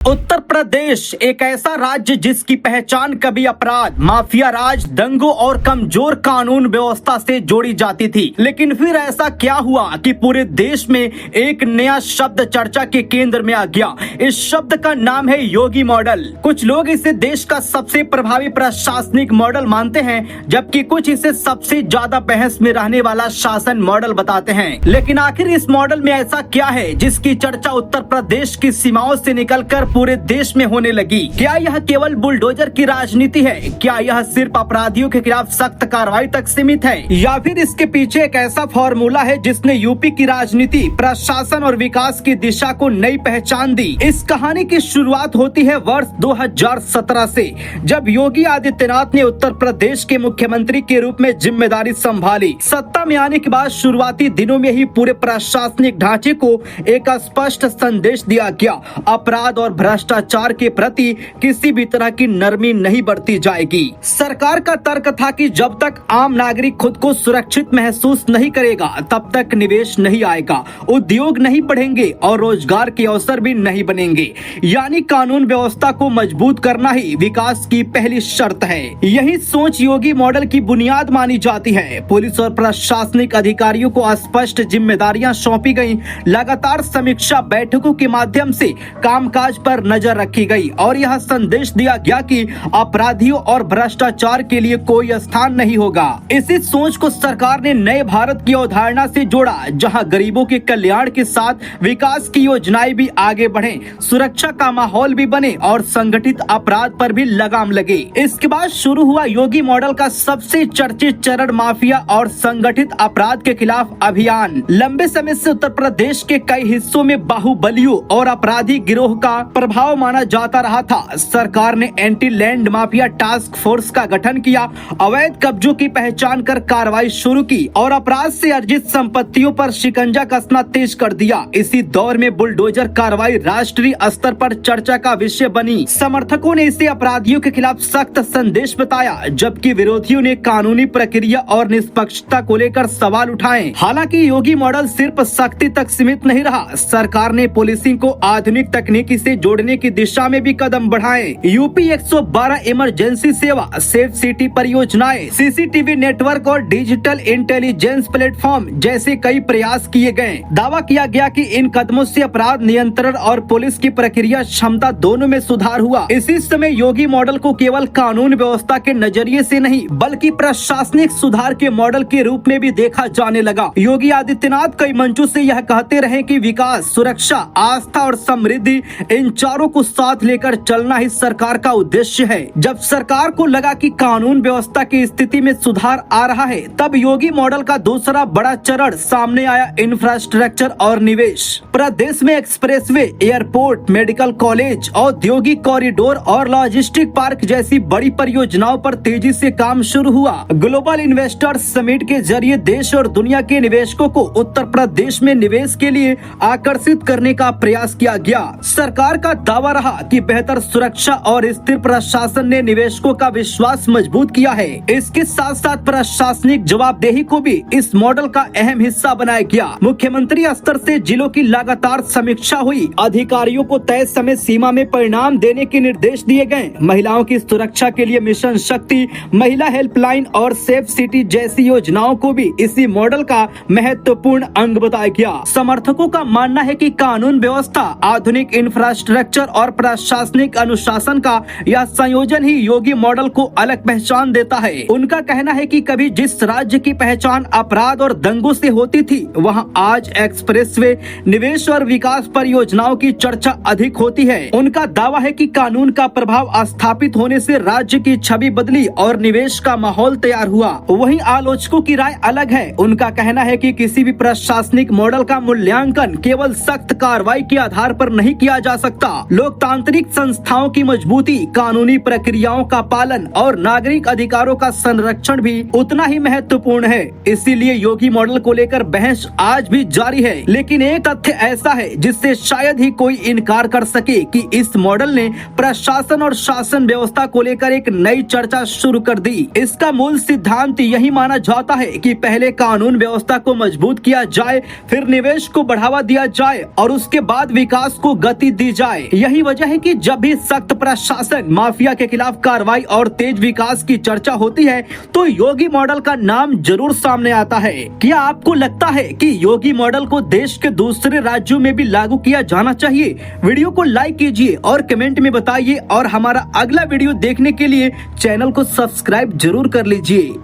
उत्तर प्रदेश एक ऐसा राज्य जिसकी पहचान कभी अपराध, माफिया राज, दंगों और कमजोर कानून व्यवस्था से जोड़ी जाती थी। लेकिन फिर ऐसा क्या हुआ कि पूरे देश में एक नया शब्द चर्चा के केंद्र में आ गया। इस शब्द का नाम है योगी मॉडल। कुछ लोग इसे देश का सबसे प्रभावी प्रशासनिक मॉडल मानते हैं, जबकि कुछ इसे सबसे ज्यादा बहस में रहने वाला शासन मॉडल बताते हैं। लेकिन आखिर इस मॉडल में ऐसा क्या है जिसकी चर्चा उत्तर प्रदेश की सीमाओं से निकलकर पूरे देश में होने लगी? क्या यह केवल बुलडोजर की राजनीति है? क्या यह सिर्फ अपराधियों के खिलाफ सख्त कार्रवाई तक सीमित है, या फिर इसके पीछे एक ऐसा फॉर्मूला है जिसने यूपी की राजनीति, प्रशासन और विकास की दिशा को नई पहचान दी? इस कहानी की शुरुआत होती है वर्ष 2017 से, जब योगी आदित्यनाथ ने उत्तर प्रदेश के मुख्यमंत्री के रूप में जिम्मेदारी संभाली। सत्ता में आने के बाद शुरुआती दिनों में ही पूरे प्रशासनिक ढांचे को एक स्पष्ट संदेश दिया गया, अपराध और भ्रष्टाचार के प्रति किसी भी तरह की नरमी नहीं बरती जाएगी। सरकार का तर्क था कि जब तक आम नागरिक खुद को सुरक्षित महसूस नहीं करेगा, तब तक निवेश नहीं आएगा, उद्योग नहीं बढ़ेंगे और रोजगार के अवसर भी नहीं बनेंगे। यानी कानून व्यवस्था को मजबूत करना ही विकास की पहली शर्त है। यही सोच योगी मॉडल की बुनियाद मानी जाती है। पुलिस और प्रशासनिक अधिकारियों को स्पष्ट जिम्मेदारियां सौंपी गयी। लगातार समीक्षा बैठकों के माध्यम से कामकाज पर नजर रखी गई और यह संदेश दिया गया कि अपराधियों और भ्रष्टाचार के लिए कोई स्थान नहीं होगा। इसी सोच को सरकार ने नए भारत की अवधारणा से जोड़ा, जहां गरीबों के कल्याण के साथ विकास की योजनाएं भी आगे बढ़े, सुरक्षा का माहौल भी बने और संगठित अपराध पर भी लगाम लगे। इसके बाद शुरू हुआ योगी मॉडल का सबसे चर्चित चरण, माफिया और संगठित अपराध के खिलाफ अभियान। लंबे समय से उत्तर प्रदेश के कई हिस्सों में बाहुबलियों और अपराधी गिरोह का प्रभाव माना जाता रहा था। सरकार ने anti land mafia task force का गठन किया, अवैध कब्जों की पहचान कर कार्रवाई शुरू की और अपराध से अर्जित संपत्तियों पर शिकंजा कसना तेज कर दिया। इसी दौर में बुलडोजर कार्रवाई राष्ट्रीय स्तर पर चर्चा का विषय बनी। समर्थकों ने इसे अपराधियों के खिलाफ सख्त संदेश बताया, जबकि विरोधियों ने कानूनी प्रक्रिया और निष्पक्षता को लेकर सवाल उठाए। हालांकि योगी मॉडल सिर्फ सख्ती तक सीमित नहीं रहा। सरकार ने पुलिसिंग को आधुनिक तकनीकी से जोड़ने की दिशा में भी कदम बढ़ाए। यूपी 112 इमरजेंसी सेवा, सेफ सिटी परियोजनाएं, सीसीटीवी नेटवर्क और डिजिटल इंटेलिजेंस प्लेटफॉर्म जैसे कई प्रयास किए गए। दावा किया गया कि इन कदमों से अपराध नियंत्रण और पुलिस की प्रक्रिया क्षमता दोनों में सुधार हुआ। इसी समय योगी मॉडल को केवल कानून व्यवस्था के नजरिए से नहीं, बल्कि प्रशासनिक सुधार के मॉडल के रूप में भी देखा जाने लगा। योगी आदित्यनाथ कई मंचों से यह कहते रहे कि विकास, सुरक्षा, आस्था और समृद्धि, इन चारों को साथ लेकर चलना ही सरकार का उद्देश्य है। जब सरकार को लगा कि कानून व्यवस्था की स्थिति में सुधार आ रहा है, तब योगी मॉडल का दूसरा बड़ा चरण सामने आया, इंफ्रास्ट्रक्चर और निवेश। प्रदेश में एक्सप्रेसवे, एयरपोर्ट, मेडिकल कॉलेज, औद्योगिक कॉरिडोर और लॉजिस्टिक पार्क जैसी बड़ी परियोजनाओं पर तेजी से काम शुरू हुआ। ग्लोबल इन्वेस्टर्स समिट के जरिए देश और दुनिया के निवेशकों को उत्तर प्रदेश में निवेश के लिए आकर्षित करने का प्रयास किया गया। सरकार का दावा रहा कि बेहतर सुरक्षा और स्थिर प्रशासन ने निवेशकों का विश्वास मजबूत किया है। इसके साथ साथ प्रशासनिक जवाबदेही को भी इस मॉडल का अहम हिस्सा बनाया गया। मुख्यमंत्री स्तर से जिलों की लगातार समीक्षा हुई, अधिकारियों को तय समय सीमा में परिणाम देने के निर्देश दिए गए। महिलाओं की सुरक्षा के लिए मिशन शक्ति, महिला हेल्पलाइन और सेफ सिटी जैसी योजनाओं को भी इसी मॉडल का महत्वपूर्ण अंग बताया गया। समर्थकों का मानना है कि कानून व्यवस्था, आधुनिक इंफ्रास्ट्रक्चर और प्रशासनिक अनुशासन का यह संयोजन ही योगी मॉडल को अलग पहचान देता है। उनका कहना है कि कभी जिस राज्य की पहचान अपराध और दंगों से होती थी, वहां आज एक्सप्रेसवे, निवेश और विकास परियोजनाओं की चर्चा अधिक होती है। उनका दावा है कि कानून का प्रभाव स्थापित होने से राज्य की छवि बदली और निवेश का माहौल तैयार हुआ। वहीं आलोचकों की राय अलग है। उनका कहना है कि किसी भी प्रशासनिक मॉडल का मूल्यांकन केवल सख्त कार्रवाई के आधार पर नहीं किया जा सकता। लोकतांत्रिक संस्थाओं की मजबूती, कानूनी प्रक्रियाओं का पालन और नागरिक अधिकारों का संरक्षण भी उतना ही महत्वपूर्ण है। इसीलिए योगी मॉडल को लेकर बहस आज भी जारी है। लेकिन एक तथ्य ऐसा है जिससे शायद ही कोई इनकार कर सके कि इस मॉडल ने प्रशासन और शासन व्यवस्था को लेकर एक नई चर्चा शुरू कर दी। इसका मूल सिद्धांत यही माना जाता है कि पहले कानून व्यवस्था को मजबूत किया जाए, फिर निवेश को बढ़ावा दिया जाए और उसके बाद विकास को गति दी जाए। जाए। यही वजह है कि जब भी सख्त प्रशासन, माफिया के खिलाफ कार्रवाई और तेज विकास की चर्चा होती है तो योगी मॉडल का नाम जरूर सामने आता है। क्या आपको लगता है कि योगी मॉडल को देश के दूसरे राज्यों में भी लागू किया जाना चाहिए? वीडियो को लाइक कीजिए और कमेंट में बताइए और हमारा अगला वीडियो देखने के लिए चैनल को सब्सक्राइब जरूर कर लीजिए।